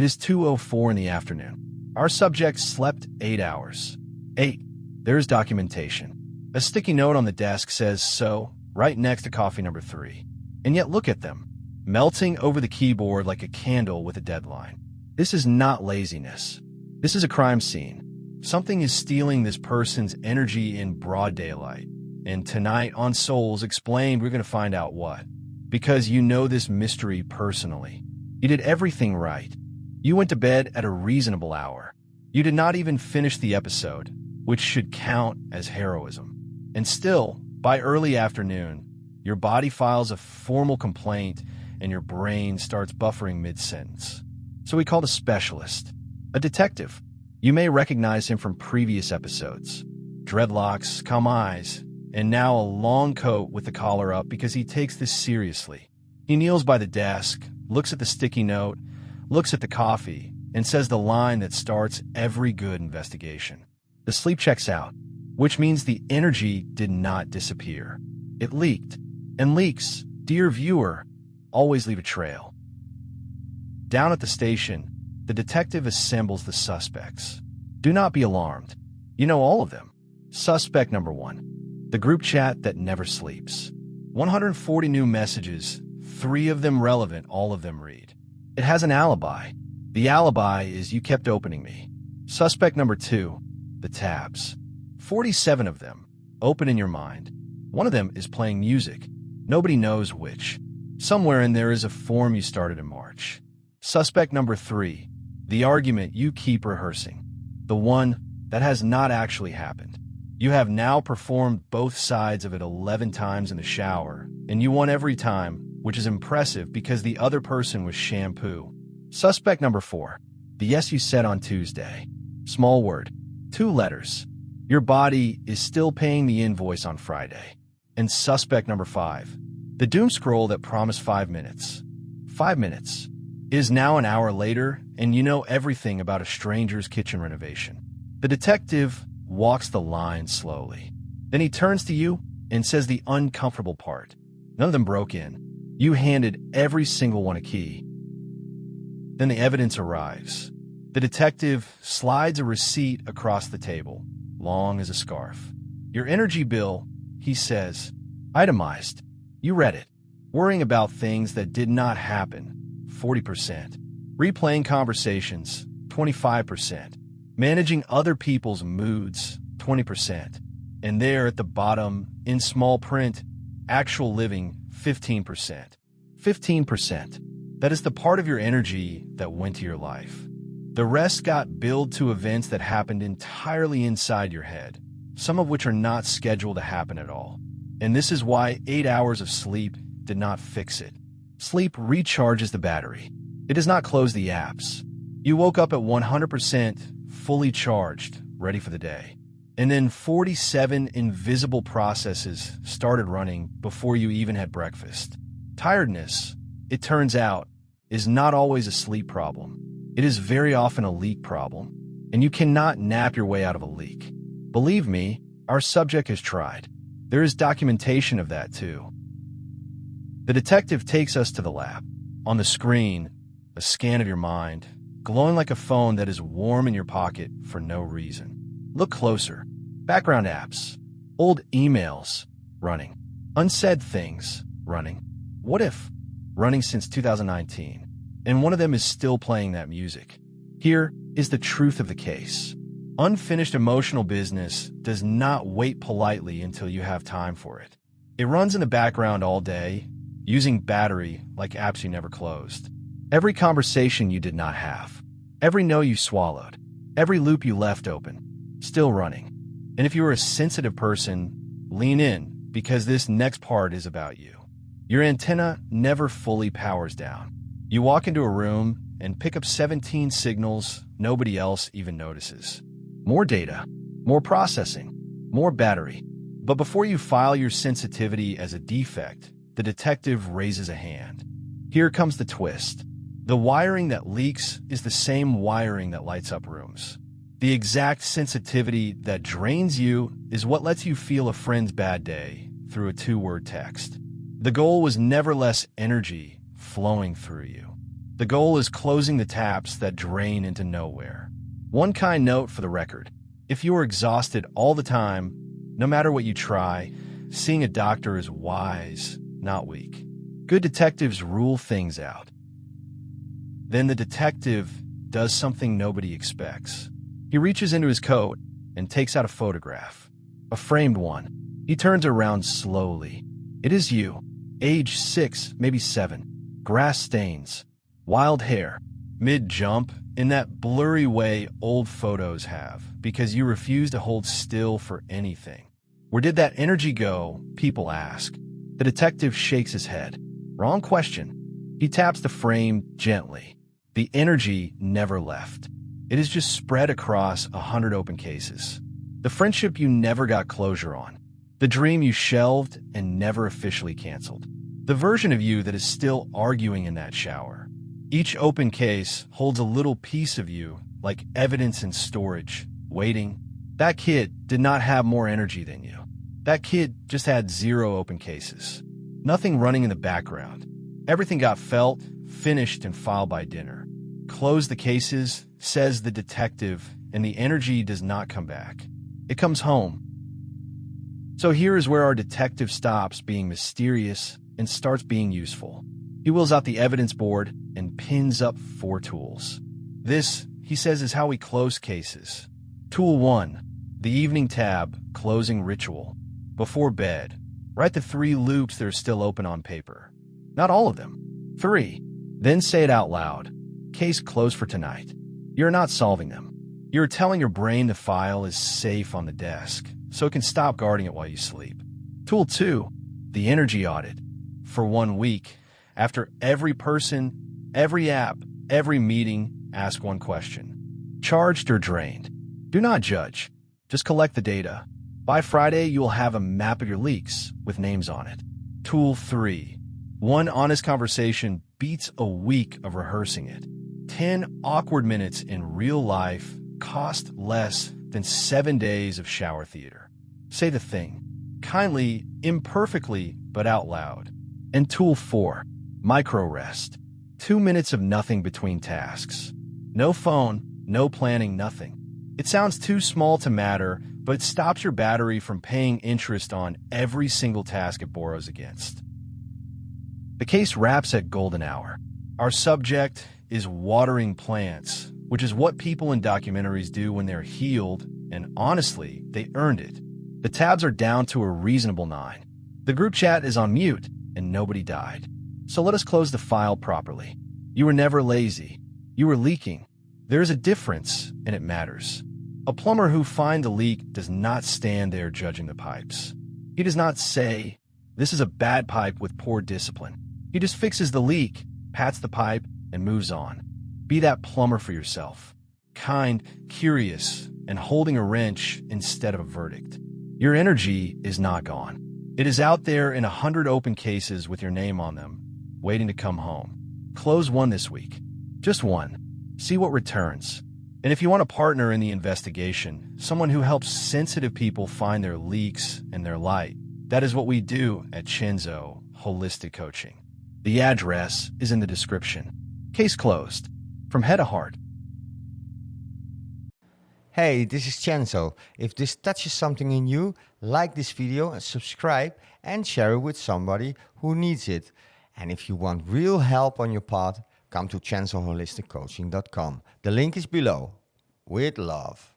It is 2:04 in the afternoon. Our subject slept 8 hours. 8. There's documentation. A sticky note on the desk says so, right next to coffee number 3. And yet look at them, melting over the keyboard like a candle with a deadline. This is not laziness. This is a crime scene. Something is stealing this person's energy in broad daylight. And tonight on Souls Explained, we're going to find out what. Because you know this mystery personally. You did everything right. You went to bed at a reasonable hour. You did not even finish the episode, which should count as heroism. And still, by early afternoon, your body files a formal complaint and your brain starts buffering mid-sentence. So we called a specialist, a detective. You may recognize him from previous episodes. Dreadlocks, calm eyes, and now a long coat with the collar up because he takes this seriously. He kneels by the desk, looks at the sticky note, looks at the coffee, and says the line that starts every good investigation. The sleep checks out, which means the energy did not disappear. It leaked. And leaks, dear viewer, always leave a trail. Down at the station, the detective assembles the suspects. Do not be alarmed. You know all of them. Suspect number 1. The group chat that never sleeps. 140 new messages, 3 of them relevant, all of them read. It has an alibi. The alibi is you kept opening me. Suspect number 2. The tabs. 47 of them. Open in your mind. One of them is playing music. Nobody knows which. Somewhere in there is a form you started in March. Suspect number 3. The argument you keep rehearsing. The one that has not actually happened. You have now performed both sides of it 11 times in the shower, and you won every time, which is impressive because the other person was shampoo. Suspect number 4. The yes you said on Tuesday. Small word. 2 letters. Your body is still paying the invoice on Friday. And suspect number 5. The doom scroll that promised 5 minutes. 5 minutes. Is now an hour later, and you know everything about a stranger's kitchen renovation. The detective walks the line slowly. Then he turns to you and says the uncomfortable part. None of them broke in. You handed every single one a key. Then the evidence arrives. The detective slides a receipt across the table, long as a scarf. Your energy bill, he says, itemized. You read it. Worrying about things that did not happen, 40%. Replaying conversations, 25%. Managing other people's moods, 20%. And there at the bottom, in small print, actual living, 15%. 15%. That is the part of your energy that went to your life. The rest got billed to events that happened entirely inside your head, some of which are not scheduled to happen at all. And this is why 8 hours of sleep did not fix it. Sleep recharges the battery. It does not close the apps. You woke up at 100%, fully charged, ready for the day. And then 47 invisible processes started running before you even had breakfast. Tiredness, it turns out, is not always a sleep problem. It is very often a leak problem. And you cannot nap your way out of a leak. Believe me, our subject has tried. There is documentation of that too. The detective takes us to the lab. On the screen, a scan of your mind, glowing like a phone that is warm in your pocket for no reason. Look closer. Background apps. Old emails. Running. Unsaid things. Running. What if? Running since 2019. And one of them is still playing that music. Here is the truth of the case. Unfinished emotional business does not wait politely until you have time for it. It runs in the background all day, using battery like apps you never closed. Every conversation you did not have. Every no you swallowed. Every loop you left open. Still running. And if you are a sensitive person, lean in, because this next part is about you. Your antenna never fully powers down. You walk into a room and pick up 17 signals nobody else even notices. More data, more processing, more battery. But before you file your sensitivity as a defect, the detective raises a hand. Here comes the twist. The wiring that leaks is the same wiring that lights up rooms. The exact sensitivity that drains you is what lets you feel a friend's bad day through a 2-word text. The goal was never less energy flowing through you. The goal is closing the taps that drain into nowhere. One kind note for the record: if you are exhausted all the time, no matter what you try, seeing a doctor is wise, not weak. Good detectives rule things out. Then the detective does something nobody expects. He reaches into his coat and takes out a photograph, a framed one. He turns around slowly. It is you, age 6, maybe 7, grass stains, wild hair, mid-jump, in that blurry way old photos have, because you refuse to hold still for anything. Where did that energy go? People ask. The detective shakes his head. Wrong question. He taps the frame gently. The energy never left. It is just spread across 100 open cases. The friendship you never got closure on. The dream you shelved and never officially canceled. The version of you that is still arguing in that shower. Each open case holds a little piece of you, like evidence in storage, waiting. That kid did not have more energy than you. That kid just had 0 open cases. Nothing running in the background. Everything got felt, finished, and filed by dinner. Close the cases, says the detective, and the energy does not come back. It comes home. So here is where our detective stops being mysterious and starts being useful. He wheels out the evidence board and pins up 4 tools. This, he says, is how we close cases. Tool 1, the evening tab, closing ritual. Before bed, write the 3 loops that are still open on paper. Not all of them. 3. Then say it out loud. Case closed for tonight. You're not solving them. You're telling your brain the file is safe on the desk, so it can stop guarding it while you sleep. Tool 2, the energy audit. For 1 week, after every person, every app, every meeting, ask one question. Charged or drained? Do not judge. Just collect the data. By Friday, you will have a map of your leaks with names on it. Tool 3. 1 honest conversation beats a week of rehearsing it. 10 awkward minutes in real life cost less than 7 days of shower theater. Say the thing. Kindly, imperfectly, but out loud. And tool 4. Micro rest. 2 minutes of nothing between tasks. No phone, no planning, nothing. It sounds too small to matter, but it stops your battery from paying interest on every single task it borrows against. The case wraps at golden hour. Our subject is watering plants, which is what people in documentaries do when they're healed, and honestly, they earned it. The tabs are down to a reasonable 9. The group chat is on mute, and nobody died. So let us close the file properly. You were never lazy. You were leaking. There is a difference, and it matters. A plumber who finds a leak does not stand there judging the pipes. He does not say, "This is a bad pipe with poor discipline." He just fixes the leak, pats the pipe, and moves on. Be that plumber for yourself. Kind, curious, and holding a wrench instead of a verdict. Your energy is not gone. It is out there in 100 open cases with your name on them, waiting to come home. Close 1 this week. Just 1. See what returns. And if you want a partner in the investigation, someone who helps sensitive people find their leaks and their light, that is what we do at Chenzo Holistic Coaching. The address is in the description. Case closed. From head to heart. Hey, this is Chenzo. If this touches something in you, like this video and subscribe and share it with somebody who needs it. And if you want real help on your path, come to chenzoholisticcoaching.com. The link is below. With love.